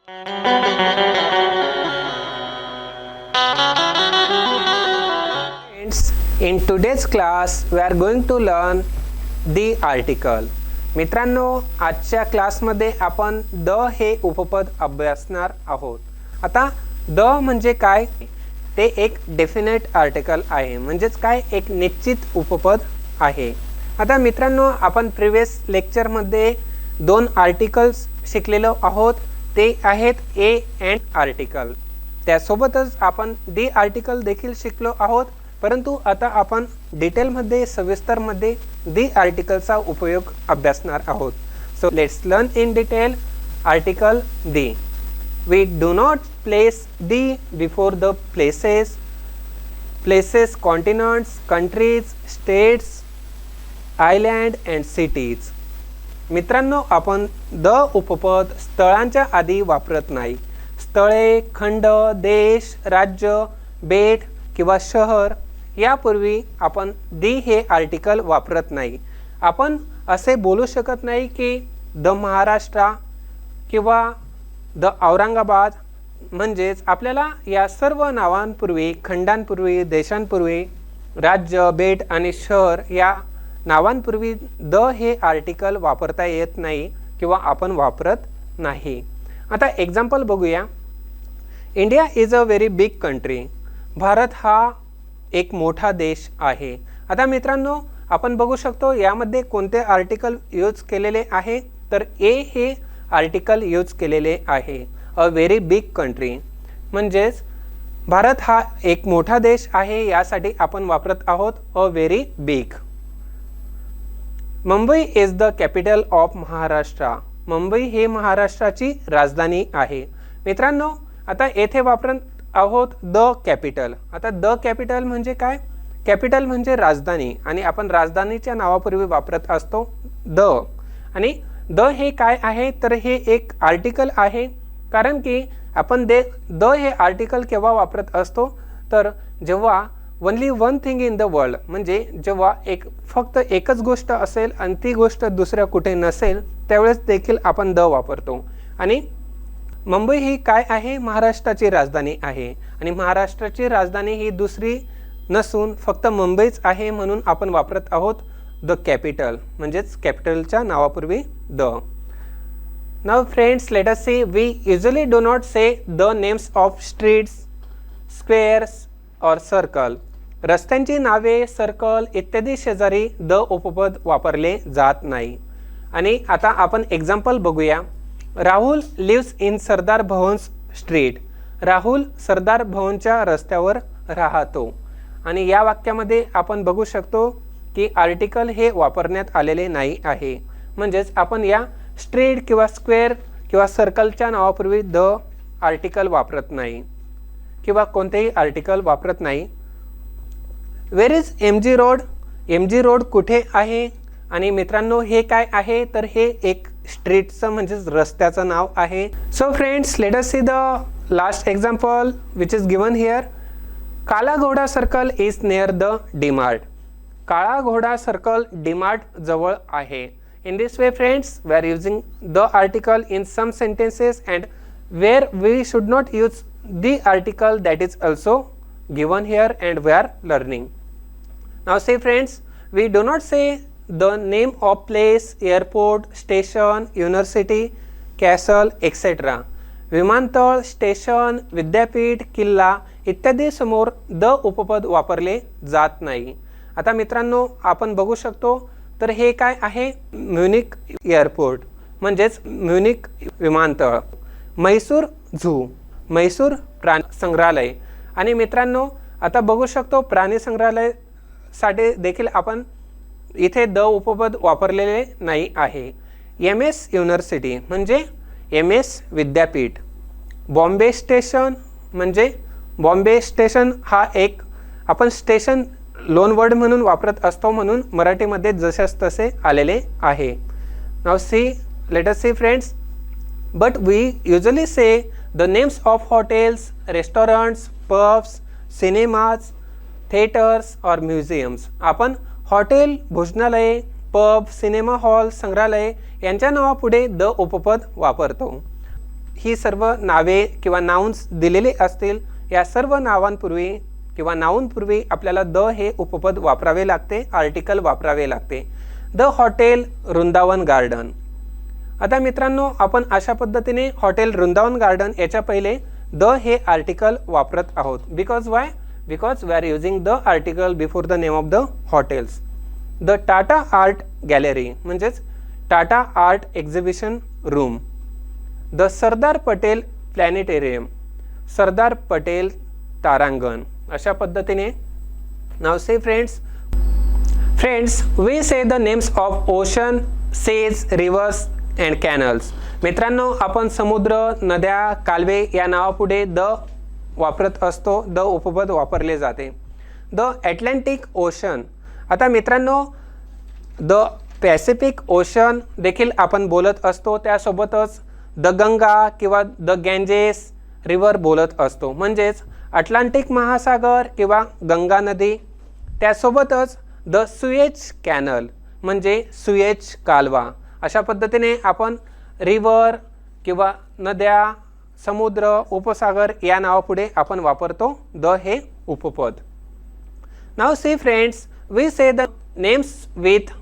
Friends, in today's class we are going to learn the article. मित्रांनो, आजच्या क्लासमध्ये आपण द हे उपपद अभ्यासणार आहोत. आता द म्हणजे काय? ते एक डेफिनेट आर्टिकल आहे, म्हणजेच काय, एक निश्चित उपपद आहे. आता मित्रांनो, आपण प्रिवियस लेक्चरमध्ये दोन आर्टिकल्स शिकलेलो आहोत. ते आहेत ए एंड आर्टिकल. त्यासोबतच आपण दी आर्टिकल देखील शिकलो आहोत. परंतु आता आपण डिटेलमध्ये सविस्तरमध्ये दी आर्टिकलचा उपयोग अभ्यासणार आहोत. So let's learn in detail article the. We do not place the before the places, continents, countries, states, island and cities. मित्रांनो, आपण द उपपद स्थळांच्या आधी वापरत नाही. स्थळे, खंड, देश, राज्य, बेट किंवा शहर यापूर्वी आपण दी हे आर्टिकल वापरत नाही. आपण असे बोलू शकत नाही की द महाराष्ट्र किंवा द औरंगाबाद. म्हणजेच आपल्याला या सर्व नावांपूर्वी, खंडांपूर्वी, देशांपूर्वी, राज्य, बेट आणि शहर या नावांपूर्वी द हे आर्टिकल वापरता येत नाही किंवा आपण वापरत नाही. आता एक्झाम्पल बघूया. India is a very big country. Bharat हा एक मोठा देश आहे. आता मित्रांनो, आपण बघू शकतो यामध्ये कोणते आर्टिकल यूज केलेले आहे, तर ए हे आर्टिकल यूज केलेले आहे. अ व्हेरी बिग कंट्री म्हणजेच भारत हा एक मोठा देश आहे, यासाठी आपण वापरत आहोत a very big. Mumbai is the capital of Maharashtra. Mumbai हे महाराष्ट्राची राजधानी आहे. मित्रांनो, आता येथे वापरत आहोत द कॅपिटल. आता द कॅपिटल म्हणजे काय? कॅपिटल म्हणजे राजधानी, आणि आपण राजधानीच्या नावापूर्वी वापरत असतो द. आणि द हे काय आहे, तर हे एक आर्टिकल आहे. कारण की आपण द हे आर्टिकल केव्हा वापरत असतो, तर जेव्हा only one thing in the world, म्हणजे जेव्हा फक्त एकच गोष्ट असेल आणि ती गोष्ट दुसऱ्या कुठे नसेल, त्यावेळेस देखील आपण द वापरतो. आणि मुंबई ही काय आहे? महाराष्ट्राची राजधानी आहे. आणि महाराष्ट्राची राजधानी ही दुसरी नसून फक्त मुंबईच आहे, म्हणून आपण वापरत आहोत द कॅपिटल. म्हणजेच कॅपिटलच्या नावापूर्वी the. Now friends, let us see. We usually do not say the names of streets, squares और सर्कल. रस्त्यांची नावे, सर्कल इत्यादी शेजारी द उपपद वापरले जात नाही. आणि आता आपण एक्झाम्पल बघूया. Rahul lives in Sardar Bhavans street. Rahul Sardar भवनच्या रस्त्यावर राहतो. आणि या वाक्यामध्ये आपण बघू शकतो की आर्टिकल हे वापरण्यात आलेले नाही आहे. म्हणजेच आपण या स्ट्रीट किंवा स्क्वेअर किंवा सर्कलच्या नावापूर्वी द आर्टिकल वापरत नाही किंवा कोणतेही आर्टिकल वापरत नाही. Where is M G road. M G road कुठे आहे? आणि मित्रांनो, हे काय आहे, तर हे एक स्ट्रीटचं म्हणजेच रस्त्याचं नाव आहे. So friends, let us see the last example which is given here. काला घोडा circle is near the DMart. काळा घोडा सर्कल डीमार्ट जवळ आहे. In this way friends, we are using the article in some sentences and where we should not use the article that is also given here and we are learning. Now see friends, we do not say the name of place, airport, station, university, castle etc. विमानतळ, station, विद्यापीठ, किल्ला इत्यादी समोर the उपपद वापरले जात नाही. आता मित्रांनो, आपण बघू शकतो, तर हे काय आहे? म्युनिक एअरपोर्ट म्हणजेच म्युनिक विमानतळ. म्हैसूर झू, म्हैसूर प्राणी संग्रहालय. आणि मित्रांनो, आता बघू शकतो प्राणी संग्रहालयासाठी देखील आपण इथे द उपपद वापरलेले नाही आहे. एम एस युनिव्हर्सिटी म्हणजे एम एस विद्यापीठ. बॉम्बे स्टेशन म्हणजे बॉम्बे स्टेशन हा एक आपण स्टेशन लोन वर्ड म्हणून वापरत असतो, म्हणून मराठीमध्ये जशास तसे आलेले आहे. Now see, let us see friends. But we usually say the names of hotels, restaurants, pubs, cinemas, theatres और म्युझियम्स. आपण हॉटेल, भोजनालये, पब, सिनेमा हॉल, संग्रहालय यांच्या नावापुढे द उपपद वापरतो. ही सर्व नावे किंवा नाउन्स दिलेले असतील, या सर्व नावांपूर्वी किंवा नाउनपूर्वी आपल्याला द हे उपपद वापरावे लागते, आर्टिकल वापरावे लागते. The hotel Vrindavan garden. आता मित्रांनो, आपण अशा पद्धतीने हॉटेल वृंदावन गार्डन याच्या पहिले द हे आर्टिकल वापरत आहोत. Because why? Because we are using the article before the name of the hotels. The Tata art gallery म्हणजेच Tata art exhibition room. The Sardar Patel planetarium, Sardar Patel तारांगण. अशा पद्धतीने. Now say friends, we say the names of ocean, seas, rivers and canals. मित्रांनो, आपण समुद्र, नद्या, कालवे या नावापुढे द वापरत असतो, द उपपद वापरले जाते. The Atlantic ocean. आता मित्रांनो, द पॅसिफिक ओशन देखील आपण बोलत असतो, त्यासोबतच द गंगा किंवा द गँजेस रिव्हर बोलत असतो. म्हणजेच अटलांटिक महासागर किंवा गंगा नदी, त्यासोबतच द सुएज कॅनल म्हणजे सुएज कालवा. अशा पद्धतीने आपण रिव्हर किंवा नद्या, समुद्र, उपसागर या नावापुढे आपण वापरतो द हे उपपद. Now see friends, we say the names with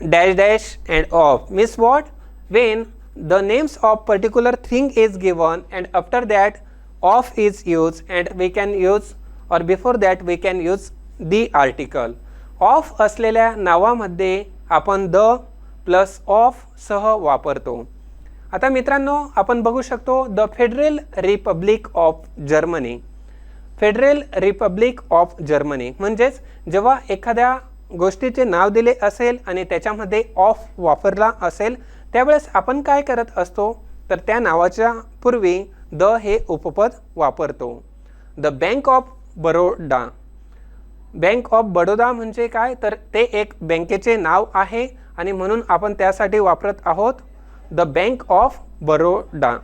dash dash and of. Means what? When the names of particular thing is given and after that of is used and we can use or before that we can use the article. of असलेल्या नावामध्ये आपण the plus of सह वापरतो. आता मित्रांनो, आपण बघू शकतो the federal Republic of Germany. Federal Republic of Germany म्हणजेच जेव्हा एखाद्या गोष्टीचे नाव दिले असेल आणि त्याच्यामध्ये ऑफ वापरला असेल त्यावेळेस आपण काय करत असतो, तर त्या नावाच्या पूर्वी द हे उपपद वापरतो. The bank of Baroda. Bank of Baroda म्हणजे काय, तर ते एक बँकेचे नाव आहे आणि म्हणून आपण त्यासाठी वापरत आहोत द बँक ऑफ बरोडा.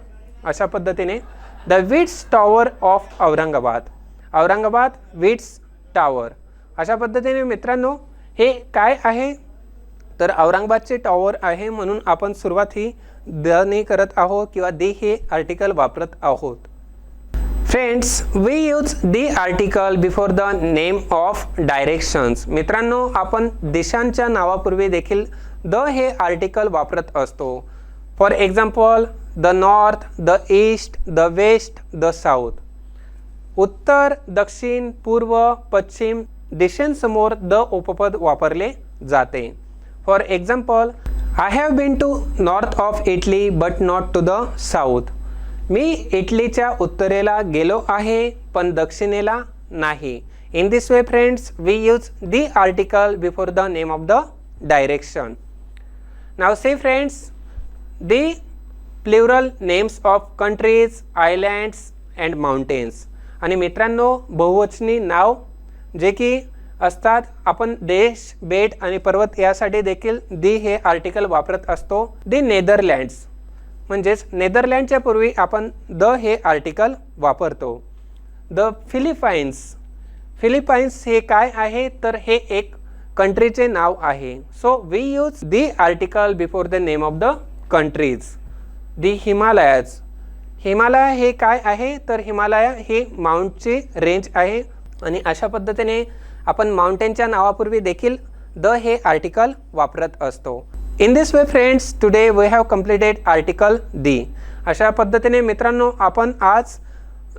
अशा पद्धतीने. The Vits Tower of Aurangabad. Aurangabad Vits Tower. अशा पद्धतीने मित्रांनो, हे काय आहे, तर औरंगाबादचे टॉवर आहे म्हणून आपण सुरुवात ही द ने करत आहोत किंवा दी हे आर्टिकल वापरत आहोत. Friends, we use the article before the name of directions. मित्रांनो, आपण दिशांच्या नावापूर्वी देखील द हे आर्टिकल वापरत असतो. For example, the north, the east, the west, the south. उत्तर, दक्षिण, पूर्व, पश्चिम दिशांसमोर द उपपद वापरले जाते. For example, I have been to north of Italy but not to the south. मी इटलीच्या उत्तरेला गेलो आहे पण दक्षिणेला नाही. In this way friends, we use the article before the name of the direction. Now say friends, the plural names of countries, islands and mountains. आणि मित्रांनो, बहुवचनी नाव जे की असतात, आपण देश, बेट आणि पर्वत यासाठी देखील दी हे आर्टिकल वापरत असतो. दी नेदरलँड्स म्हणजेच नेदरलँडच्या पूर्वी आपण द हे आर्टिकल वापरतो. The Philippines. फिलिपाईन्स हे काय आहे, तर हे एक कंट्रीचे नाव आहे. So we use the article before the name of the countries. The Himalayas. Himalaya हे काय आहे, तर हिमालय हे माउंटची रेंज आहे आणि अशा पद्धतीने आपण माउंटेनच्या नावापूर्वी देखील द हे आर्टिकल वापरत असतो. In this way friends, today we have completed article the. अशा पद्धतीने मित्रांनो, आपण आज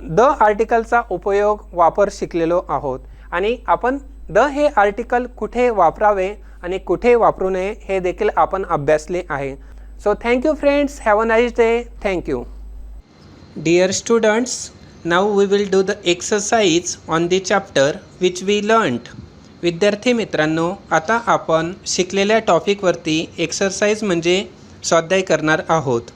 द आर्टिकलचा उपयोग वापर शिकलेलो आहोत आणि आपण द हे आर्टिकल कुठे वापरावे आणि कुठे वापरू नये हे देखील आपण अभ्यासले आहे. So thank you friends, have a nice day. Thank you. Dear students, now we will do the exercise on the chapter which we learnt. विद्यार्थी मित्रांनो, आता आपण शिकलेल्या टॉपिकवरती एक्सरसाइज म्हणजे स्वाध्याय करणार आहोत.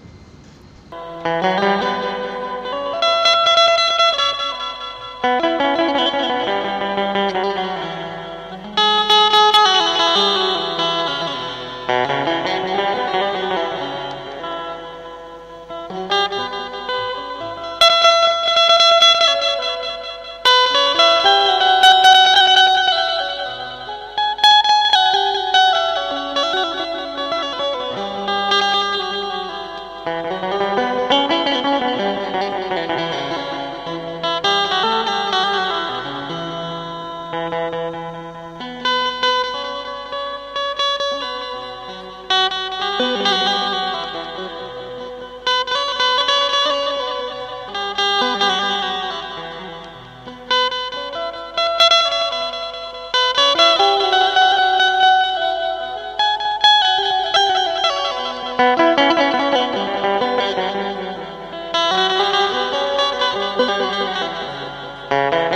Thank you.